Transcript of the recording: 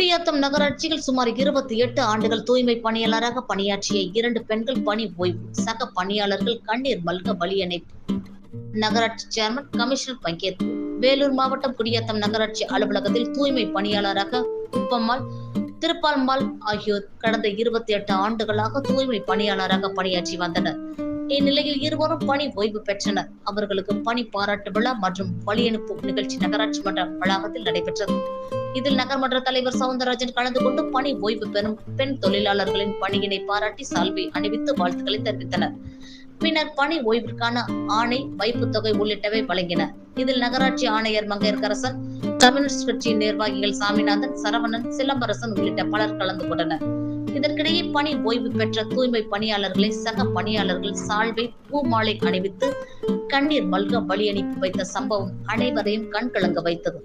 குடியாத்தம் நகராட்சியில் சுமார் 28 ஆண்டுகள் தூய்மை பணியாளராக பணியாற்றிய 2 பெண்கள் பணி ஓய்வு. சக பணியாளர்கள் கண்ணீர் மல்க பலியணைப்பு. நகராட்சி சேர்மன், கமிஷனர் பங்கேற்பு. வேலூர் மாவட்டம் குடியாத்தம் நகராட்சி அலுவலகத்தில் தூய்மை பணியாளராக குப்பம்மாள், திருப்பால்மாள் ஆகியோர் கடந்த 28 ஆண்டுகளாக தூய்மை பணியாளராக பணியாற்றி வந்தனர். இந்நிலையில் இருவரும் பணி ஓய்வு பெற்றனர். அவர்களுக்கு பணி பாராட்டு விழா மற்றும் பலியனுப்பு நிகழ்ச்சி நகராட்சி மன்ற வளாகத்தில் நடைபெற்றது. இதில் நகர்மன்ற தலைவர் சவுந்தரராஜன் கலந்து கொண்டு பணி ஓய்வு பெறும் பெண் தொழிலாளர்களின் பணியினை பாராட்டி சால்வை அணிவித்து வாழ்த்துக்களை தெரிவித்தனர். பின்னர் பணி ஓய்விற்கான ஆணை, வைப்பு தொகை உள்ளிட்டவை வழங்கினர். இதில் நகராட்சி ஆணையர் மங்கையர்கரசன், கம்யூனிஸ்ட் கட்சியின் நிர்வாகிகள் சாமிநாதன், சரவணன், சிலம்பரசன் உள்ளிட்ட பலர் கலந்து கொண்டனர். இதற்கிடையே பணி ஓய்வு பெற்ற தூய்மை பணியாளர்களை சக பணியாளர்கள் சால்வை, பூமாலை அணிவித்து கண்ணீர் மல்க பலியனுப்பி வைத்த சம்பவம் அனைவரையும் கண்கலங்க வைத்தது.